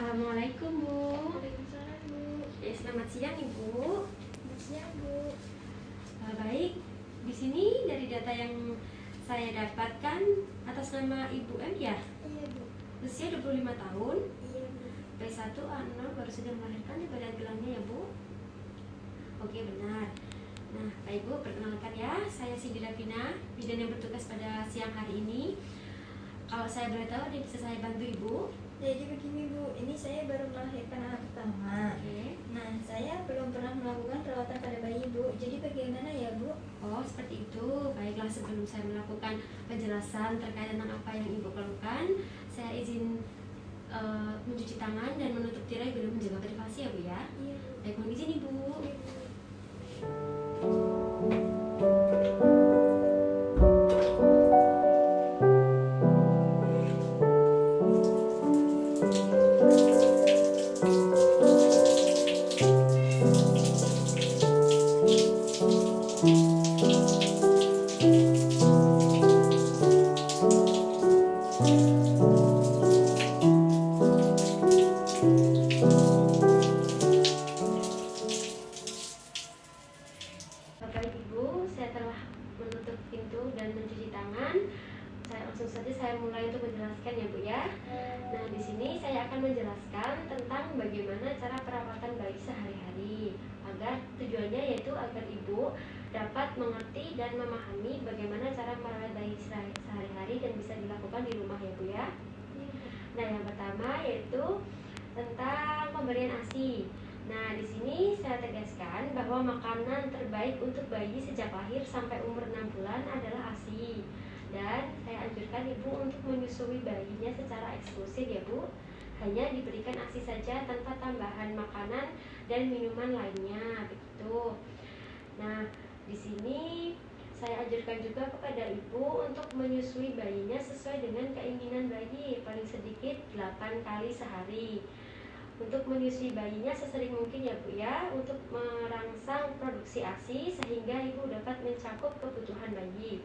Assalamualaikum Bu. Waalaikumsalam, Bu. Selamat siang Ibu. Selamat siang, Bu. Baik, di sini dari data yang saya dapatkan atas nama Ibu M ya, Iya, Bu. usia 25 tahun, Iya, Bu. P1 A0, baru saja melahirkan di badan gelangnya ya Bu. Oke, benar. Nah, Pak Ibu, perkenalkan ya, saya Cindy Davina, bidan yang bertugas pada siang hari ini. Kalau saya boleh tahu, ada yang bisa saya bantu Ibu? Jadi begini, Bu, ini saya baru melahirkan anak pertama. Oke. Nah, saya belum pernah melakukan perawatan pada bayi, Bu. Jadi bagaimana ya, Bu? Oh, seperti itu. Baiklah, sebelum saya melakukan penjelasan terkait tentang apa yang Ibu lakukan, saya izin mencuci tangan dan menutup tirai guna menjaga privasi ya Bu ya. Iya, Bu. Baik, mohon izin Ibu. Iya, Bu. Bapak Ibu, saya telah menutup pintu dan mencuci tangan. Langsung saja saya mulai untuk menjelaskan ya Bu ya. Nah, di sini saya akan menjelaskan tentang bagaimana cara perawatan bayi sehari-hari, agar tujuannya yaitu agar Ibu dapat mengerti dan memahami bagaimana cara merawat bayi sehari-hari dan bisa dilakukan di rumah ya Bu ya. Iya, Bu. Nah, yang pertama yaitu tentang pemberian ASI. Nah, di sini saya tegaskan bahwa makanan terbaik untuk bayi sejak lahir sampai umur 6 bulan adalah ASI. Dan saya anjurkan Ibu untuk menyusui bayinya secara eksklusif ya Bu. Hanya diberikan ASI saja tanpa tambahan makanan dan minuman lainnya, begitu. Nah, di sini saya anjurkan juga kepada Ibu untuk menyusui bayinya sesuai dengan keinginan bayi, paling sedikit 8 kali sehari. Untuk menyusui bayinya sesering mungkin ya Bu ya, untuk merangsang produksi ASI sehingga Ibu dapat mencakup kebutuhan bayi.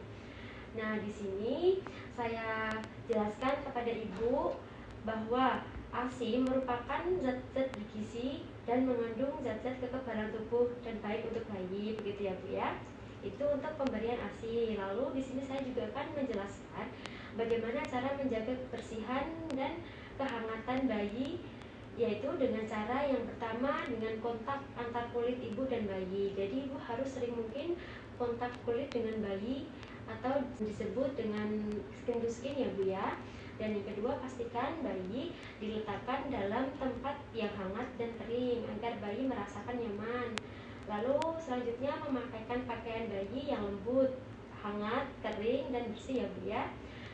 Nah, di sini saya jelaskan kepada Ibu bahwa ASI merupakan zat-zat bergizi dan mengandung zat-zat kekebalan tubuh dan baik untuk bayi, begitu ya Bu ya. Itu untuk pemberian ASI. Lalu di sini saya juga akan menjelaskan bagaimana cara menjaga kebersihan dan kehangatan bayi, yaitu dengan cara yang pertama dengan kontak antar kulit ibu dan bayi. Jadi ibu harus sering mungkin kontak kulit dengan bayi atau disebut dengan skin to skin ya Bu ya. Dan yang kedua, pastikan bayi diletakkan dalam tempat yang hangat dan kering agar bayi merasakan nyaman. Lalu selanjutnya memakaikan pakaian bayi yang lembut, hangat, kering dan bersih ya Bu ya.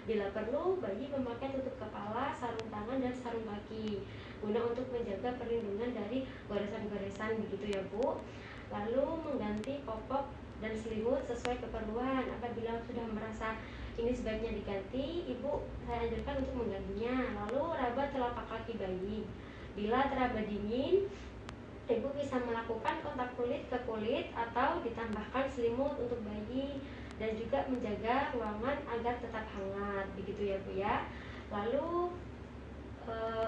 Bila perlu, bayi memakai tutup kepala, sarung tangan dan sarung kaki guna untuk menjaga perlindungan dari goresan-goresan begitu ya Bu. Lalu mengganti popok dan selimut sesuai keperluan. Apabila sudah merasa ini sebaiknya diganti, Ibu saya anjurkan untuk menggantinya. Lalu raba telapak kaki bayi. Bila teraba dingin, Ibu bisa melakukan kontak kulit ke kulit atau ditambahkan selimut untuk bayi dan juga menjaga ruangan agar tetap hangat begitu ya Bu ya. Lalu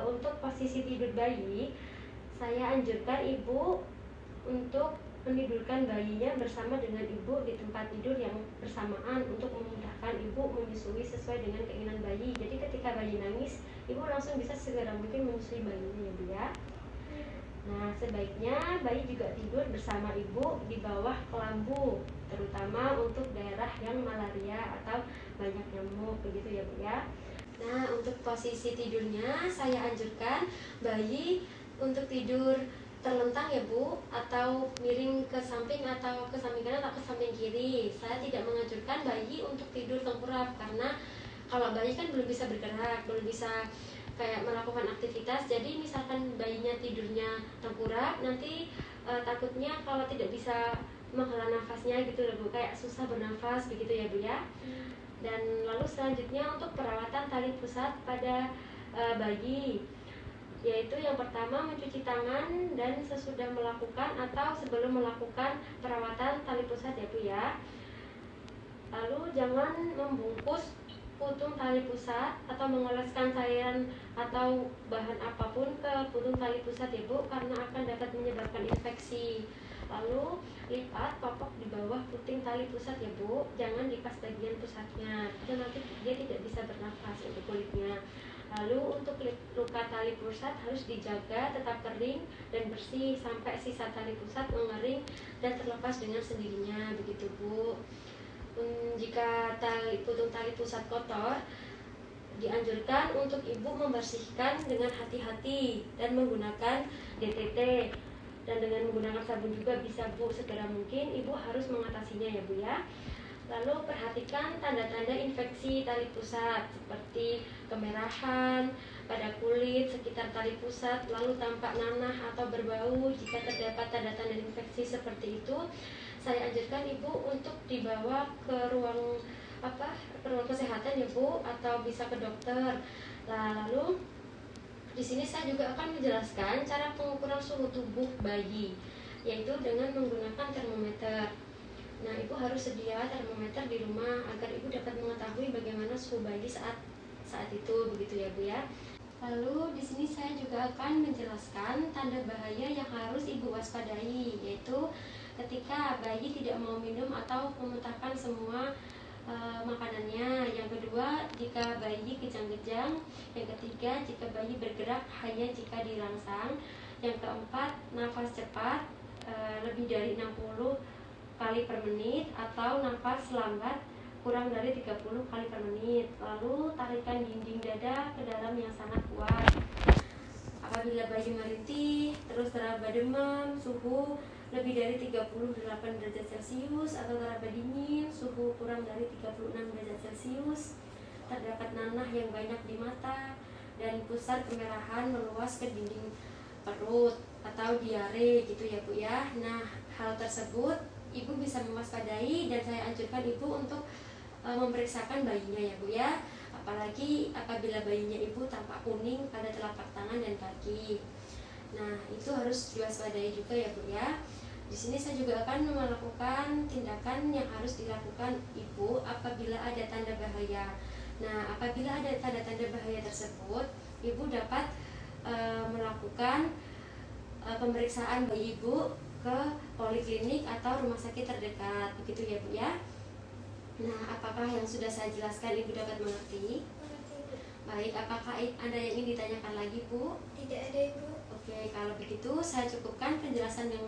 untuk posisi tidur bayi, saya anjurkan Ibu untuk menidurkan bayinya bersama dengan Ibu di tempat tidur yang bersamaan untuk memudahkan Ibu menyusui sesuai dengan keinginan bayi. Jadi ketika bayi nangis, Ibu langsung bisa segera mungkin menyusui bayinya ya Bu ya. Nah, sebaiknya bayi juga tidur bersama Ibu di bawah kelambu, terutama untuk daerah yang malaria atau banyak nyamuk begitu ya Bu ya. Nah, untuk posisi tidurnya saya anjurkan bayi untuk tidur terlentang ya Bu, atau miring ke samping atau ke samping kanan atau ke samping kiri. Saya tidak menganjurkan bayi untuk tidur tengkurap karena kalau bayi kan belum bisa bergerak, belum bisa kayak melakukan aktivitas. Jadi misalkan bayinya tidurnya tengkurap, nanti takutnya kalau tidak bisa menghela nafasnya gitu loh Bu, kayak susah bernafas begitu ya Bu ya. Dan lalu selanjutnya untuk perawatan tali pusat pada bayi, yaitu yang pertama mencuci tangan dan sesudah melakukan atau sebelum melakukan perawatan tali pusat ya Bu ya. Lalu jangan membungkus putung tali pusat atau mengoleskan cairan atau bahan apapun ke putung tali pusat ya Bu, karena akan dapat menyebabkan infeksi. Lalu lipat popok di bawah puting tali pusat ya Bu, jangan lipas bagian pusatnya, itu nanti dia tidak bisa bernafas untuk kulitnya. Lalu untuk luka tali pusat harus dijaga tetap kering dan bersih sampai sisa tali pusat mengering dan terlepas dengan sendirinya, begitu Bu. Jika putung tali pusat kotor, dianjurkan untuk ibu membersihkan dengan hati-hati dan menggunakan DTT, dan dengan menggunakan sabun juga bisa Bu. Segera mungkin ibu harus mengatasinya ya Bu ya. Lalu perhatikan tanda-tanda infeksi tali pusat seperti kemerahan pada kulit sekitar tali pusat, lalu tampak nanah atau berbau. Jika terdapat tanda-tanda infeksi seperti itu, saya anjurkan ibu untuk dibawa ke ruang kesehatan ya Bu, atau bisa ke dokter. Nah, lalu di sini saya juga akan menjelaskan cara pengukuran suhu tubuh bayi, yaitu dengan menggunakan termometer. Nah, ibu harus sedia termometer di rumah agar ibu dapat mengetahui bagaimana suhu bayi saat itu, begitu ya Bu ya. Lalu di sini saya juga akan menjelaskan tanda bahaya yang harus ibu waspadai, yaitu ketika bayi tidak mau minum atau memuntahkan semua makanannya. Yang kedua, jika bayi kejang-kejang. Yang ketiga, jika bayi bergerak hanya jika dirangsang. Yang keempat, nafas cepat lebih dari 60 kali per menit atau nafas lambat kurang dari 30 kali per menit. Lalu tarikan dinding dada ke dalam yang sangat kuat. Apabila bayi merintih, terus teraba demam, suhu lebih dari 38 derajat Celcius atau teraba dingin, suhu kurang dari 36 derajat Celcius, terdapat nanah yang banyak di mata, dan pusat kemerahan meluas ke dinding perut atau diare gitu ya Bu ya. Nah, hal tersebut ibu bisa mewaspadai dan saya anjurkan ibu untuk memeriksakan bayinya ya Bu ya. Apalagi apabila bayinya ibu tampak kuning pada telapak tangan dan kaki. Nah, itu harus diwaspadai juga ya Bu ya. Di sini saya juga akan melakukan tindakan yang harus dilakukan ibu apabila ada tanda bahaya. Nah, apabila ada tanda-tanda bahaya tersebut, ibu dapat melakukan pemeriksaan bayi ibu ke poliklinik atau rumah sakit terdekat, begitu ya Bu ya. Nah, apakah yang sudah saya jelaskan ibu dapat mengerti? Baik, apakah ada yang ingin ditanyakan lagi Bu? Tidak ada Ibu. Oke, kalau begitu saya cukupkan penjelasan yang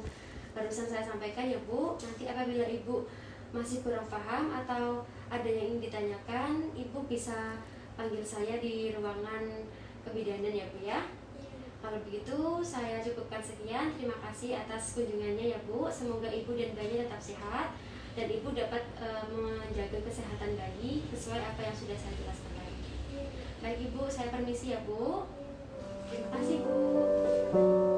barusan saya sampaikan ya Bu. Nanti apabila ibu masih kurang paham atau ada yang ingin ditanyakan, ibu bisa panggil saya di ruangan kebidanan ya Bu ya. Kalau begitu saya cukupkan sekian. Terima kasih atas kunjungannya ya Bu. Semoga ibu dan bayi tetap sehat dan ibu dapat menjaga kesehatan bayi sesuai apa yang sudah saya jelaskan tadi. Baik Ibu, saya permisi ya Bu. Terima kasih Bu.